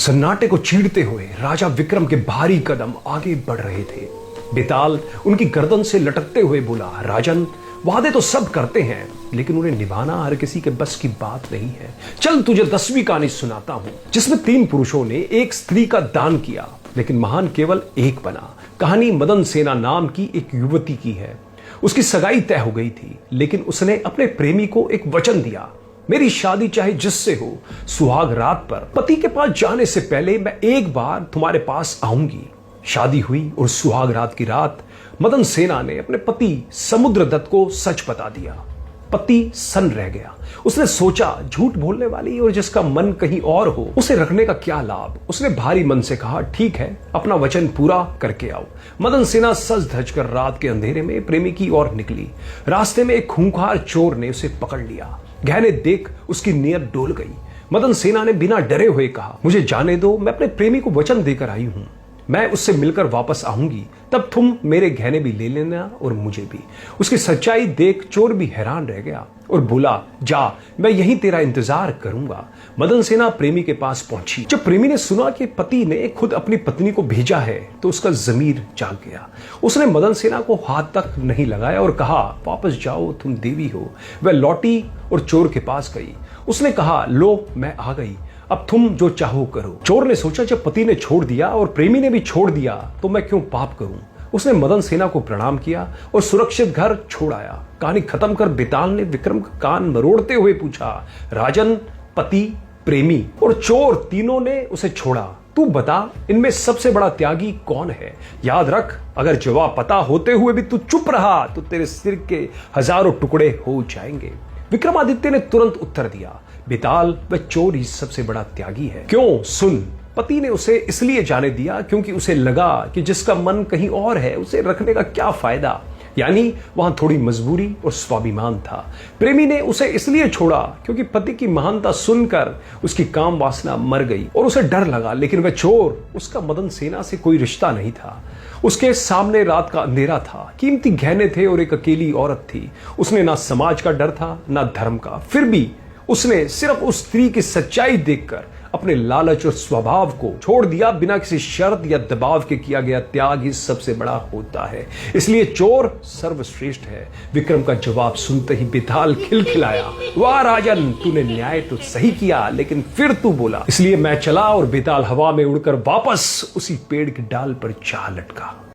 सन्नाटे को चीरते हुए राजा विक्रम के भारी कदम आगे बढ़ रहे थे। बेताल उनकी गर्दन से लटकते हुए बोला, राजन, वादे तो सब करते हैं लेकिन उन्हें निभाना हर किसी के बस की बात नहीं है। चल तुझे 10वीं कहानी सुनाता हूं जिसमें 3 पुरुषों ने एक स्त्री का दान किया लेकिन महान केवल एक बना। कहानी मदन सेना नाम की एक युवती की है। उसकी सगाई तय हो गई थी लेकिन उसने अपने प्रेमी को एक वचन दिया, मेरी शादी चाहे जिससे हो, सुहाग रात पर पति के पास जाने से पहले मैं एक बार तुम्हारे पास आऊंगी। शादी हुई और सुहाग रात की रात मदन सेना ने अपने पति समुद्रदत्त को सच बता दिया। पति सन्न रह गया। उसने सोचा, झूठ बोलने वाली और जिसका मन कहीं और हो उसे रखने का क्या लाभ। उसने भारी मन से कहा, ठीक है, अपना वचन पूरा करके आओ। मदन सेना सज धज कर रात के अंधेरे में प्रेमी की ओर निकली। रास्ते में एक खूंखार चोर ने उसे पकड़ लिया। गहने देख उसकी नीयत डोल गई। मदन सेना ने बिना डरे हुए कहा, मुझे जाने दो, मैं अपने प्रेमी को वचन देकर आई हूं। मैं उससे मिलकर वापस आऊंगी, तब तुम मेरे गहने भी ले लेना और मुझे भी। उसकी सच्चाई देख चोर भी हैरान रह गया और बोला, जा, मैं यहीं तेरा इंतजार करूंगा। मदन सेना प्रेमी के पास पहुंची। जब प्रेमी ने सुना कि पति ने खुद अपनी पत्नी को भेजा है तो उसका जमीर जाग गया। उसने मदन सेना को हाथ तक नहीं लगाया और कहा, वापस जाओ, तुम देवी हो। वह लौटी और चोर के पास गई। उसने कहा, लो, मैं आ गई, अब तुम जो चाहो करो। चोर ने सोचा, जब पति ने छोड़ दिया और प्रेमी ने भी छोड़ दिया तो मैं क्यों पाप करूं। उसने मदन सेना को प्रणाम किया और सुरक्षित घर छोड़ आया। कहानी खत्म कर बेताल ने विक्रम का कान मरोड़ते हुए पूछा, राजन, पति, प्रेमी और चोर तीनों ने उसे छोड़ा। तू बता, इनमें सबसे बड़ा त्यागी कौन है? याद रख, अगर जवाब पता होते हुए भी तू चुप रहा तो तेरे सिर के हजारों टुकड़े हो जाएंगे। विक्रमादित्य ने तुरंत उत्तर दिया, बेताल, वह चोर ही सबसे बड़ा त्यागी है। क्यों? सुन। पति ने उसे इसलिए जाने दिया क्योंकि उसे लगा कि जिसका मन कहीं और है उसे रखने का क्या फायदा, यानी वहां थोड़ी मजबूरी और स्वाभिमान था। प्रेमी ने उसे इसलिए छोड़ा क्योंकि पति की महानता सुनकर उसकी काम वासना मर गई और उसे डर लगा। लेकिन वह चोर, उसका मदन सेना से कोई रिश्ता नहीं था। उसके सामने रात का अंधेरा था, कीमती गहने थे और एक अकेली औरत थी। उसने ना समाज का डर था ना धर्म का। फिर भी उसने सिर्फ उस स्त्री की सच्चाई देखकर अपने लालच और स्वभाव को छोड़ दिया। बिना किसी शर्त या दबाव के किया गया त्याग ही सबसे बड़ा होता है। इसलिए चोर सर्वश्रेष्ठ है। विक्रम का जवाब सुनते ही बेताल खिलखिलाया, वाह राजन, तूने न्याय तो सही किया, लेकिन फिर तू बोला। इसलिए मैं चला और बेताल हवा में उड़कर वापस उसी पेड़ की डाल पर जा लटका।